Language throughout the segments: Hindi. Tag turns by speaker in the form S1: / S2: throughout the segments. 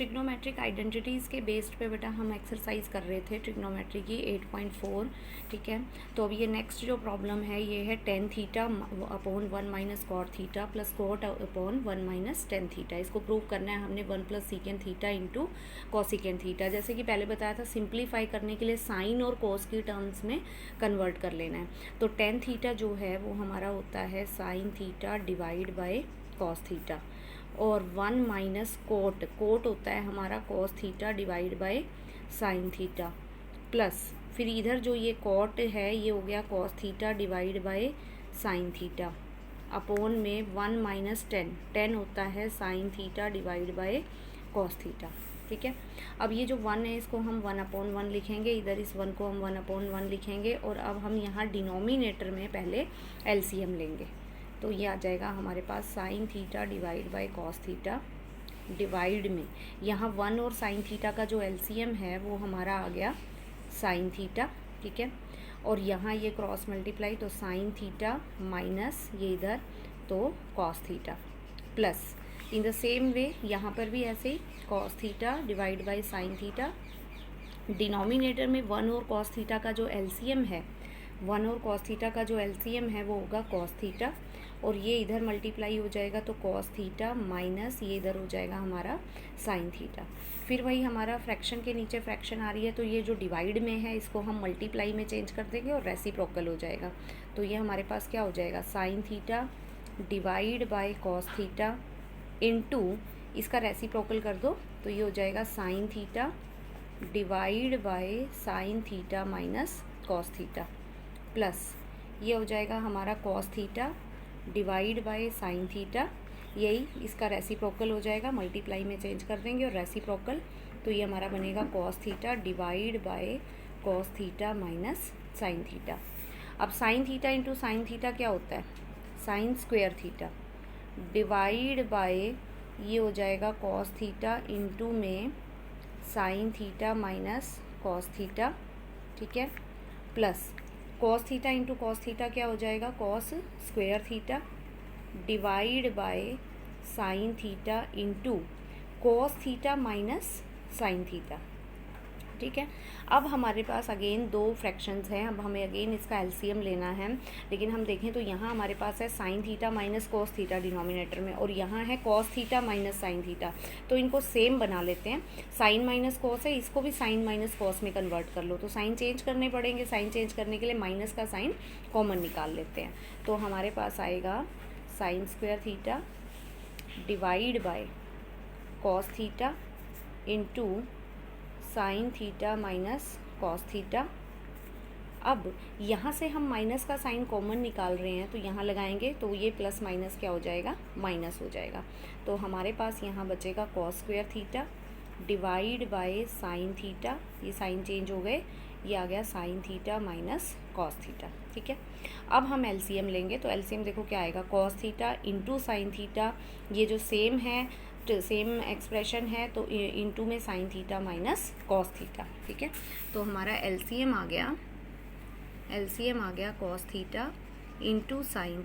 S1: ट्रिग्नोमेट्रिक आइडेंटिटीज़ के बेस्ड पे बेटा हम एक्सरसाइज कर रहे थे ट्रिग्नोमेट्री की 8.4, ठीक है। तो अब ये नेक्स्ट जो प्रॉब्लम है ये है tan theta upon 1 minus cot theta plus cot upon 1 minus tan theta. इसको प्रूव करना है हमने 1 plus secant theta into cosecant theta. जैसे कि पहले बताया था, सिंप्लीफाई करने के लिए साइन और कॉस की टर्म्स में कन्वर्ट कर लेना है। तो टेन थीटा जो है वो हमारा होता है sign theta divide by cos theta, और 1 माइनस कोट होता है हमारा cos theta divide by sine theta, plus फिर इधर जो ये कॉट है ये हो गया cos theta divide by sine theta, upon में 1 माइनस टेन होता है sign theta divide by cos theta, ठीक है। अब ये जो 1 है इसको हम 1/1 लिखेंगे, इधर इस 1 को हम 1/1 लिखेंगे, और अब हम यहाँ डिनोमिनेटर में पहले एलसीएम लेंगे। तो ये आ जाएगा हमारे पास sine theta divide by cos theta divide में यहाँ 1 और साइन थीटा का जो एलसीएम है वो हमारा आ गया साइन थीटा, ठीक है। और यहाँ ये क्रॉस मल्टीप्लाई, तो साइन थीटा माइनस ये इधर तो cos theta, plus in the same way यहाँ पर भी ऐसे ही cos theta divide by sine theta. Denominator में 1 और कॉस थीटा का जो एलसीएम है, 1 और कॉस थीटा का जो एलसीएम है वो होगा कॉस थीटा, और ये इधर मल्टीप्लाई हो जाएगा तो कॉस थीटा माइनस ये इधर हो जाएगा हमारा साइन थीटा। फिर वही हमारा फ्रैक्शन के नीचे फ्रैक्शन आ रही है, तो ये जो डिवाइड में है इसको हम मल्टीप्लाई में चेंज कर देंगे और रेसिप्रोकल हो जाएगा। तो ये हमारे पास क्या हो जाएगा, sine theta divide by cos theta into इसका रेसिप्रोकल कर दो तो ये हो जाएगा sine theta divide by sine theta minus cos theta, plus ये हो जाएगा हमारा cos theta divide by sine theta, यही इसका रेसिप्रोकल हो जाएगा, मल्टीप्लाई में चेंज कर देंगे और रेसिप्रोकल, तो ये हमारा बनेगा cos theta divide by cos theta minus sine theta. अब sine theta into sine theta क्या होता है, sine square theta divide by ये हो जाएगा कॉस थीटा इंटू में sine theta minus cos theta, ठीक है, plus cos theta into cos theta क्या हो जाएगा, cos square theta divide by sine theta into cos theta minus sine theta, ठीक है। अब हमारे पास अगेन दो फ्रैक्शंस हैं, अब हमें अगेन इसका एलसीएम लेना है, लेकिन हम देखें तो यहाँ हमारे पास है sign theta minus cos theta denominator में, और यहाँ है cos theta minus sine theta, तो इनको सेम बना लेते हैं। साइन माइनस कॉस है, इसको भी साइन माइनस कॉस में कन्वर्ट कर लो, तो साइन चेंज करने पड़ेंगे, साइन चेंज करने के लिए माइनस का साइन कॉमन निकाल लेते हैं, तो हमारे पास आएगा sign square theta divide by cos theta into sine theta minus cos theta. अब यहाँ से हम माइनस का साइन कॉमन निकाल रहे हैं, तो यहाँ लगाएंगे तो ये प्लस माइनस क्या हो जाएगा, माइनस हो जाएगा, तो हमारे पास यहाँ बचेगा cos square theta divide by sine theta, ये साइन चेंज हो गए, ये आ गया sign theta minus cos theta, ठीक है। अब हम एलसीएम लेंगे, तो एलसीएम देखो क्या आएगा, cos theta into sine theta, ये जो सेम है सेम एक्सप्रेशन है, तो इंटू में sine theta minus cos theta, ठीक है। तो हमारा एलसीएम आ गया cos theta into sine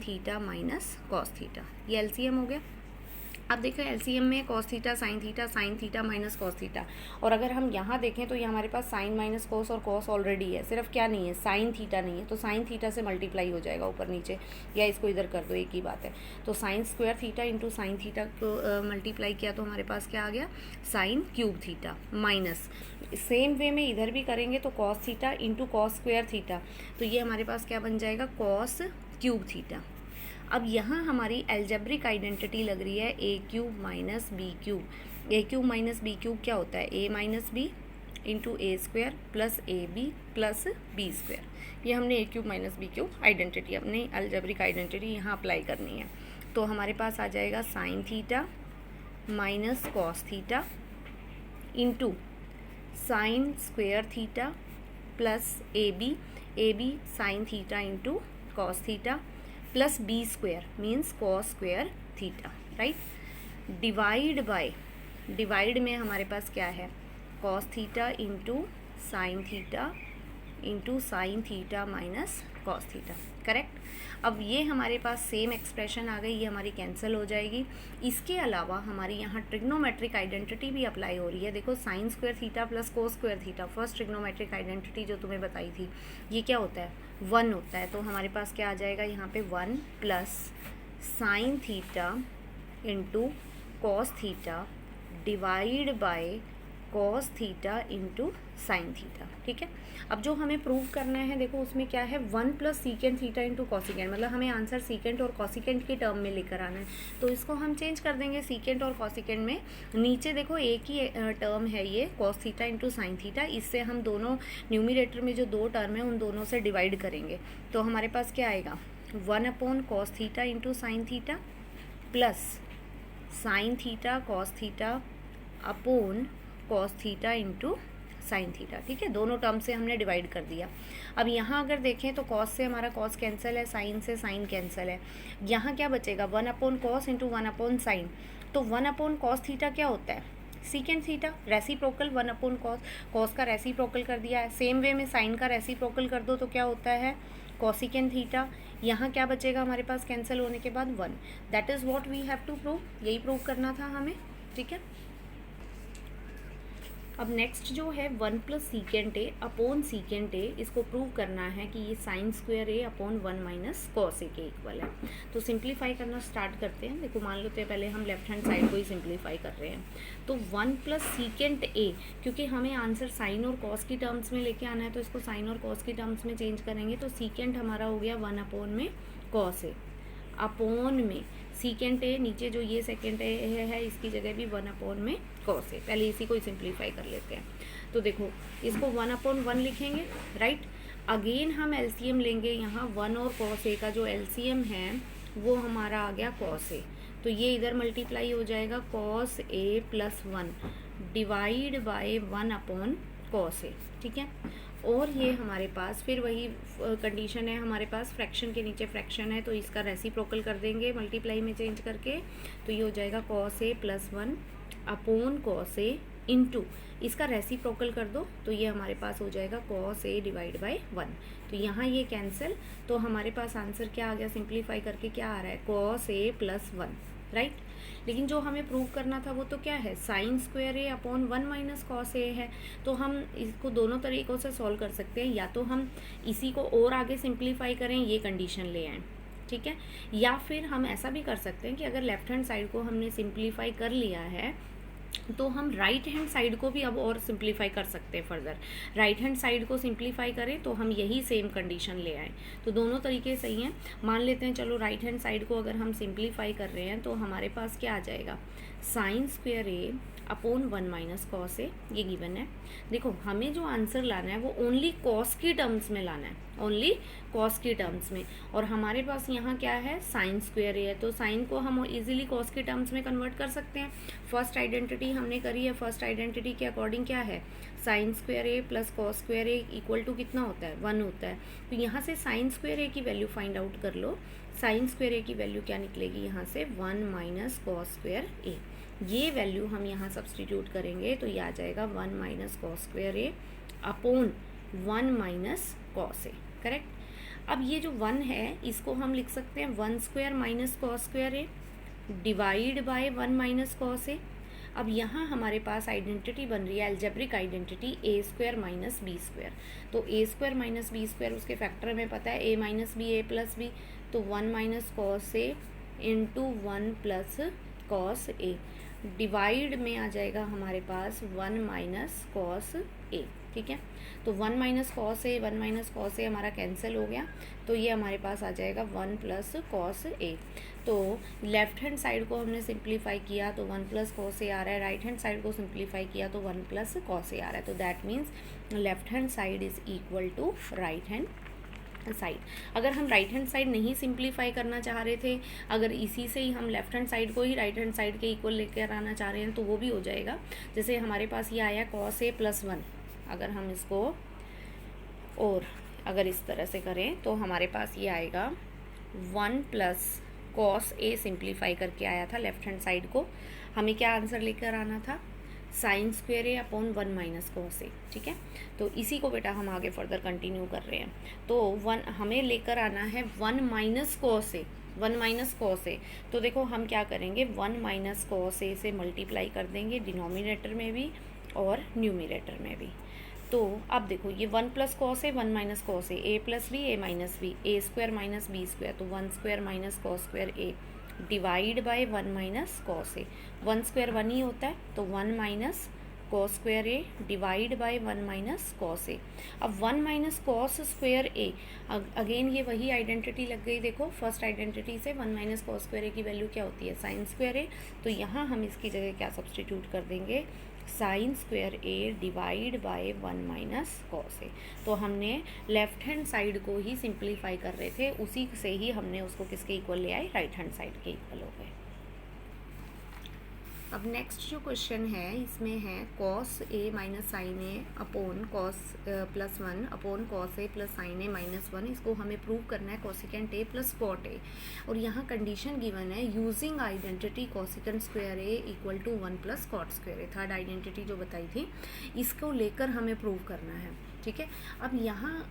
S1: theta minus cos theta, ये एलसीएम हो गया। अब देखो एलसीएम में cos theta sine theta minus cos theta, और अगर हम यहाँ देखें तो ये हमारे पास साइन माइनस कॉस और कॉस ऑलरेडी है, सिर्फ क्या नहीं है, साइन थीटा नहीं है, तो साइन थीटा से मल्टीप्लाई हो जाएगा ऊपर नीचे, या इसको इधर कर दो, एक ही बात है। तो sign square theta into sine theta को मल्टीप्लाई किया तो हमारे पास क्या आ गया, sine cube theta minus, same way में इधर भी करेंगे तो cos theta into cos square theta, तो ये हमारे पास क्या बन जाएगा, कॉस क्यूब थीटा। अब यहाँ हमारी एल्जेब्रिक आइडेंटिटी लग रही है a cube minus b cube. A cube minus b cube क्या होता है, a minus b into a square plus a b plus b square. ये हमने a cube minus b cube identity, अपनी एल्जेब्रिक आइडेंटिटी यहाँ अप्लाई करनी है। तो हमारे पास आ जाएगा sine theta minus cos theta into sine square theta plus a b sine theta into cos theta plus b square means cos square theta, right. Divide में हमारे पास क्या है, cos theta into sine theta minus cos theta, correct. अब ये हमारे पास सेम एक्सप्रेशन आ गई, ये हमारी कैंसिल हो जाएगी। इसके अलावा हमारी यहाँ ट्रिग्नोमेट्रिक आइडेंटिटी भी अप्लाई हो रही है। देखो sign square theta plus cos square theta, first trigonometric identity जो तुम्हें बताई थी, ये क्या होता है, 1 होता है। तो हमारे पास क्या आ जाएगा यहाँ पे 1 plus sign theta into cos theta divide by cos theta into sine theta, ठीक है। अब जो हमें प्रूव करना है, देखो उसमें क्या है, 1 plus secant theta into cosecant, मतलब हमें आंसर सीकेंट और कॉसिकेंट की टर्म में लेकर आना है। तो इसको हम चेंज कर देंगे सीकेंट और कॉसिकेंट में। नीचे देखो एक ही टर्म है ये cos theta into sine theta, इससे हम दोनों न्यूमिरेटर में जो 2 टर्म है उन दोनों से डिवाइड करेंगे। तो हमारे पास क्या आएगा, 1 upon cos theta into sine theta plus sine theta cos theta upon cos theta into sine theta, ठीक है। दोनों टर्म से हमने डिवाइड कर दिया। अब यहाँ अगर देखें तो कॉस से हमारा कॉस कैंसिल है, साइन से साइन कैंसिल है। यहाँ क्या बचेगा, 1 upon cos into 1 upon sign. तो 1 अपॉन कॉस थीटा क्या होता है, secant theta, reciprocal 1 upon cos, cos का रेसिप्रोकल कर दिया है। सेम वे में साइन का रेसिप्रोकल कर दो तो क्या होता है, कॉसिकेंट थीटा। यहाँ क्या बचेगा हमारे पास कैंसिल होने के बाद 1। That is what we have to prove, यही प्रूव करना था हमें, ठीक है। अब नेक्स्ट जो है 1 plus secant A upon secant A, इसको प्रूव करना है कि ये साइन स्क्वायर ए अपॉन 1 माइनस कॉस ए के इक्वल है। तो सिंप्लीफाई करना स्टार्ट करते हैं। देखो मान लेते हैं पहले हम लेफ्ट हैंड साइड को ही सिंप्लीफाई कर रहे हैं। तो 1 प्लस सीकेंट ए, क्योंकि हमें आंसर साइन और कॉस की टर्म्स में लेके आना है तो इसको साइन और कॉस की टर्म्स में चेंज करेंगे। तो सीकेंट हमारा हो गया 1 अपॉन में कॉस ए, अपॉन में सीकेंट ए, नीचे जो ये सेकेंड ए है इसकी जगह भी 1 अपॉन में कॉस ए। पहले इसी को ही सिंप्लीफाई कर लेते हैं। तो देखो इसको 1 अपॉन 1 लिखेंगे, राइट। अगेन हम एलसीएम लेंगे, यहाँ 1 और कॉस ए का जो एलसीएम है वो हमारा आ गया कॉस ए। तो ये इधर मल्टीप्लाई हो जाएगा cos a plus 1 divide by 1 upon cos a, ठीक है। और ये हमारे पास फिर वही कंडीशन है, हमारे पास फ्रैक्शन के नीचे फ्रैक्शन है तो इसका रेसिप्रोकल कर देंगे मल्टीप्लाई में चेंज करके। तो ये हो जाएगा cos a plus 1 upon cos a into इसका रेसिप्रोकल कर दो तो ये हमारे पास हो जाएगा कॉस ए डिवाइड बाय 1। तो यहाँ ये कैंसिल, तो हमारे पास आंसर क्या आ गया, सिंप्लीफाई करके क्या आ रहा है, कॉस ए प्लस 1, राइट। लेकिन जो हमें प्रूव करना था वो तो क्या है, साइन स्क्वायर ए अपॉन 1 माइनस कॉस ए है। तो हम इसको दोनों तरीक़ों से सॉल्व कर सकते हैं, या तो हम इसी को और आगे सिंप्लीफाई करें, ये कंडीशन ले आएँ, ठीक है। या फिर हम ऐसा भी कर सकते हैं कि अगर लेफ्ट हैंड साइड को हमने सिंप्लीफाई कर लिया है तो हम राइट हैंड साइड को भी अब और सिंप्लीफाई कर सकते हैं फर्दर। राइट हैंड साइड को सिंप्लीफाई करें तो हम यही सेम कंडीशन ले आए। तो दोनों तरीके सही हैं। मान लेते हैं चलो राइट हैंड साइड को अगर हम सिंप्लीफाई कर रहे हैं तो हमारे पास क्या आ जाएगा, साइन स्क्वायर ए अपॉन 1 माइनस कॉस ए, ये गिवन है। देखो हमें जो आंसर लाना है वो ओनली कॉस की टर्म्स में लाना है, ओनली कॉस की टर्म्स में। और हमारे पास यहाँ क्या है, साइन स्क्वायर ए है, तो साइन को हम इजीली कॉस के टर्म्स में कन्वर्ट कर सकते हैं। फर्स्ट आइडेंटिटी हमने करी है, फर्स्ट आइडेंटिटी के अकॉर्डिंग क्या है, sine square A plus cos square A equal to कितना होता है, 1 होता है। तो यहाँ से साइन स्क्वायर ए की वैल्यू फाइंड आउट कर लो। साइन स्क्वायर ए की वैल्यू क्या निकलेगी यहाँ से, 1 माइनस कॉस स्क्वायर ए। ये वैल्यू हम यहाँ सब्सटीट्यूट करेंगे तो ये आ जाएगा 1 माइनस कॉस स्क्वायर ए अपॉन 1 माइनस कॉस ए, करेक्ट। अब ये जो 1 है इसको हम लिख सकते हैं 1 square minus cos square a divide by 1 minus cos a. अब यहाँ हमारे पास आइडेंटिटी बन रही है algebraic identity a square minus b square. तो a square minus b square उसके फैक्टर में पता है, a minus b a plus b, तो 1 minus cos a into 1 plus cos a divide में आ जाएगा हमारे पास 1 माइनस कॉस ए, ठीक है। तो 1 minus cos a 1 minus cos ए हमारा कैंसिल हो गया, तो ये हमारे पास आ जाएगा 1 प्लस कॉस ए। तो लेफ्ट हैंड साइड को हमने सिंप्लीफाई किया तो 1 प्लस कॉस ए आ रहा है, राइट हैंड साइड को सिंप्लीफाई किया तो 1 प्लस कॉस ए आ रहा है। तो that means left hand side is equal to right hand side. अगर हम राइट हैंड साइड नहीं सिंप्लीफाई करना चाह रहे थे, अगर इसी से ही हम लेफ्ट हैंड साइड को ही राइट हैंड साइड के इक्वल लेकर आना चाह रहे हैं तो वो भी हो जाएगा। जैसे हमारे पास ये आया कॉस ए प्लस 1, अगर हम इसको और अगर इस तरह से करें तो हमारे पास ये आएगा 1 प्लस कॉस ए सिंप्लीफाई करके आया था लेफ्ट हैंड साइड को। हमें क्या आंसर लेकर आना था, sign square A upon 1 minus cos a, ठीक है। तो इसी को बेटा हम आगे फर्दर कंटिन्यू कर रहे हैं। तो हमें लेकर आना है 1 minus cos a, 1 minus cos a. तो देखो हम क्या करेंगे, 1 माइनस कॉस ए से मल्टीप्लाई कर देंगे डिनोमिनेटर में भी और न्यूमिनेटर में भी। तो अब देखो ये 1 plus cos a, 1 minus cos a plus b, a minus b, a square minus b square, तो 1 square minus cos square a divide by 1 minus cos a. 1 square 1 ही होता है, तो 1 minus cos square a divide by 1 minus cos a. अब 1 minus cos square a, again ये वही आइडेंटिटी लग गई। देखो फर्स्ट आइडेंटिटी से 1 माइनस कॉस स्क्वायर ए की वैल्यू क्या होती है, साइन स्क्वायर ए। तो यहाँ हम इसकी जगह क्या सब्सटीट्यूट कर देंगे, sine square a divide by 1 minus cos a. तो हमने लेफ्ट हैंड साइड को ही सिंप्लीफाई कर रहे थे, उसी से ही हमने उसको किसके इक्वल ले आए, राइट हैंड साइड के इक्वल हो गए। अब नेक्स्ट जो क्वेश्चन है इसमें है cos a minus sine a upon cos plus 1 upon cos a plus sine a minus 1। इसको हमें प्रूव करना है cosecant a plus cot a. और यहाँ कंडीशन गिवन है using identity cosecant square A equal to 1 plus cot square a. Third identity जो बताई थी इसको लेकर हमें प्रूव करना है, ठीक है। अब यहाँ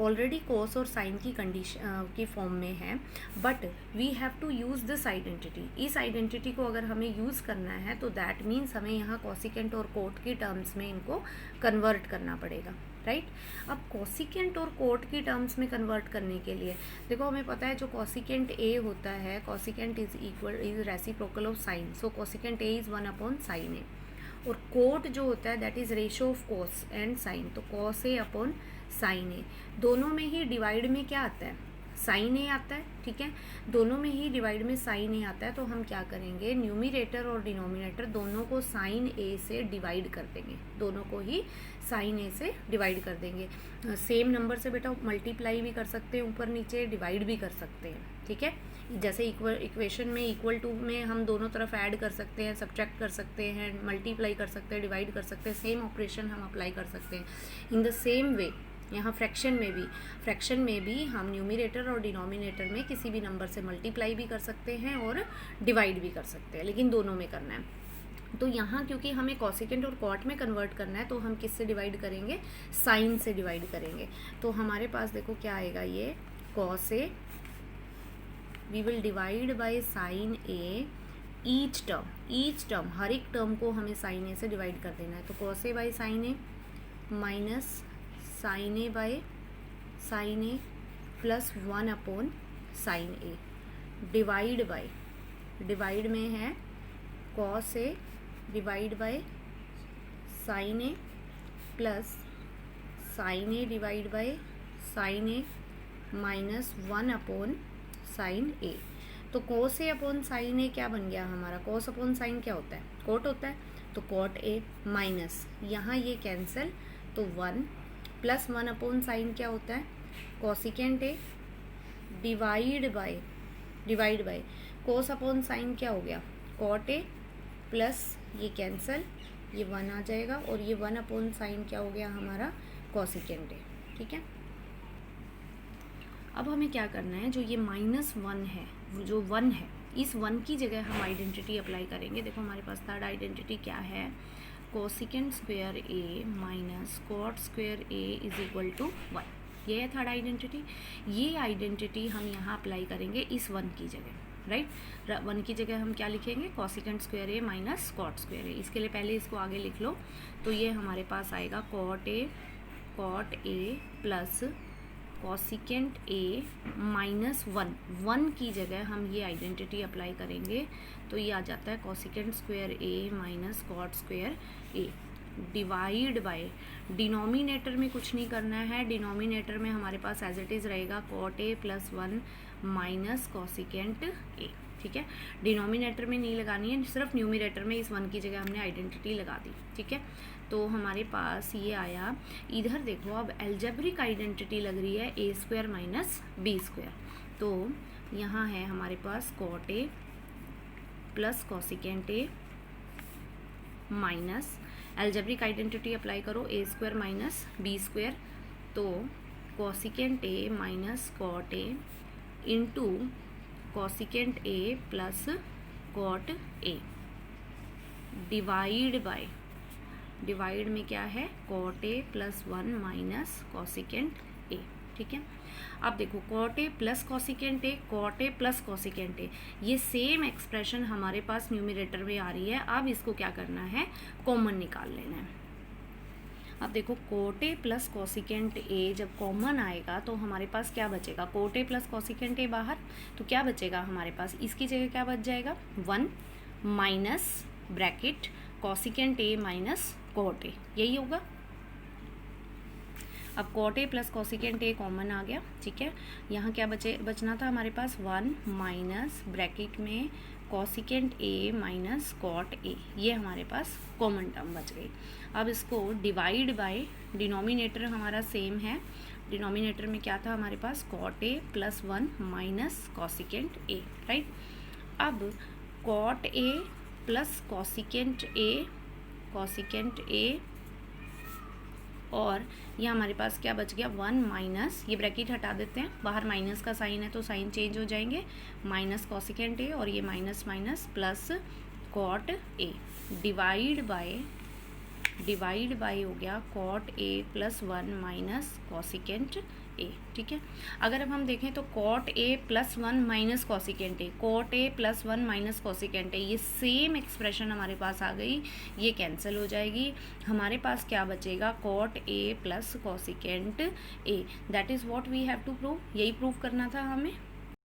S1: ऑलरेडी कॉस और साइन की कंडीशन की फॉर्म में है, but we have to use this identity. इस आइडेंटिटी को अगर हमें यूज़ करना है तो दैट मीन्स हमें यहाँ कॉसिकेंट और कोट की टर्म्स में इनको कन्वर्ट करना पड़ेगा, राइट। अब कॉसिकेंट और कोट की टर्म्स में कन्वर्ट करने के लिए देखो हमें पता है जो कॉसिकेंट ए होता है, cosecant is reciprocal of sine, so cosecant a is 1 upon sine a. और कोट जो होता है that is ratio of cos and sine, तो cos a upon sine a. दोनों में ही डिवाइड में क्या आता है, साइन ए आता है, ठीक है। दोनों में ही डिवाइड में साइन ए आता है, तो हम क्या करेंगे, न्यूमिनेटर और डिनोमिनेटर दोनों को साइन ए से डिवाइड कर देंगे, दोनों को ही साइन ए से डिवाइड कर देंगे। सेम नंबर से बेटा मल्टीप्लाई भी कर सकते हैं, ऊपर नीचे डिवाइड भी कर सकते हैं, ठीक है। जैसे इक्वेशन में इक्वल टू में हम दोनों तरफ ऐड कर सकते हैं, सब्ट्रैक्ट कर सकते हैं, मल्टीप्लाई कर सकते हैं, डिवाइड कर सकते हैं, सेम ऑपरेशन हम अप्लाई कर सकते हैं। इन द सेम वे यहाँ फ्रैक्शन में भी हम न्यूमिनेटर और डिनोमिनेटर में किसी भी नंबर से मल्टीप्लाई भी कर सकते हैं और डिवाइड भी कर सकते हैं, लेकिन दोनों में करना है। तो यहाँ क्योंकि हमें कॉसिकेंट और कॉट में कन्वर्ट करना है तो हम किससे डिवाइड करेंगे, साइन से डिवाइड करेंगे। तो हमारे पास देखो क्या आएगा, ये cos a we will divide by sine a, each term हर एक टर्म को हमें साइन ए से डिवाइड कर देना है। तो cos a by sine a minus sine a by sine a plus 1 upon sine a divide में है cos a divide by sine a plus sine a divide by sine a minus 1 upon sine a. तो cos a upon sine a क्या बन गया हमारा, कॉस अपॉन साइन क्या होता है, कोट होता है, तो कॉट ए माइनस यहाँ ये कैंसिल, तो 1 प्लस 1 अपॉन साइन क्या होता है, cosecant A divide by cos upon sine क्या हो गया, कॉट ए प्लस ये कैंसिल, ये 1 आ जाएगा, और ये 1 अपॉन साइन क्या हो गया हमारा, कॉसिकेंट ए, ठीक है। अब हमें क्या करना है, जो ये -1 है, जो 1 है, इस 1 की जगह हम आइडेंटिटी अप्लाई करेंगे। देखो हमारे पास थर्ड आइडेंटिटी क्या है, cosecant square A minus cot square A is equal to 1, ये है थर्ड आइडेंटिटी। ये आइडेंटिटी हम यहाँ अप्लाई करेंगे इस 1 की जगह, राइट। 1 की जगह हम क्या लिखेंगे, कोसिकेंट स्क्वायर ए माइनस कॉट स्क्वायर ए। इसके लिए पहले इसको आगे लिख लो, तो ये हमारे पास आएगा कॉट ए प्लस कॉसिकेंट ए माइनस 1 की जगह हम ये आइडेंटिटी अप्लाई करेंगे, तो ये आ जाता है cosecant square A minus cot square a divide by, denominator में कुछ नहीं करना है, डिनोमिनेटर में हमारे पास एज इट इज़ रहेगा cot A plus 1 minus cosecant a, ठीक है। डिनोमिनेटर में नहीं लगानी है, सिर्फ न्यूमिनेटर में इस 1 की जगह हमने आइडेंटिटी लगा दी, ठीक है। तो हमारे पास ये आया, इधर देखो अब एल्जेब्रिक आइडेंटिटी लग रही है a square minus b square. तो यहाँ है हमारे पास कॉट ए प्लस कॉसिकेंट ए माइनस एल्जेब्रिक आइडेंटिटी अप्लाई करो, a square minus b square, तो cosecant A minus cot a into cosecant a plus cot a divide by divide में क्या है cot A plus 1 minus cosecant a, ठीक है। अब देखो cot A plus cosecant a, cot A plus cosecant a, ये सेम एक्सप्रेशन हमारे पास न्यूमरेटर में आ रही है। अब इसको क्या करना है, कॉमन निकाल लेना है। अब देखो कॉट ए प्लस कॉसिकेंट ए जब कॉमन आएगा तो हमारे पास क्या बचेगा, कॉट ए प्लस कॉसिकेंट ए बाहर, तो क्या बचेगा हमारे पास, इसकी जगह क्या बच जाएगा 1 minus bracket cosecant A minus cot a, यही होगा। अब cot A plus cosecant a common आ गया, ठीक है। यहाँ क्या बचना था हमारे पास 1 माइनस ब्रैकेट में cosecant A minus cot a, ये हमारे पास कॉमन टर्म बच गई। अब इसको डिवाइड बाय, डिनोमिनेटर हमारा सेम है, डिनोमिनेटर में क्या था हमारे पास cot A plus 1 minus cosecant a, right. अब cot A plus cosecant a और ये हमारे पास क्या बच गया 1 माइनस, ये ब्रैकेट हटा देते हैं, बाहर माइनस का साइन है तो साइन चेंज हो जाएंगे, माइनस कॉसिकेंट ए और ये minus minus plus cot a, divide by हो गया cot A plus 1 minus cosecant a, ठीक है। अगर अब हम देखें तो cot A plus 1 minus cosecant a, cot A plus 1 minus cosecant a, ये सेम एक्सप्रेशन हमारे पास आ गई, ये कैंसिल हो जाएगी। हमारे पास क्या बचेगा cot A plus cosecant A, that is what we have to prove, यही प्रूव करना था हमें।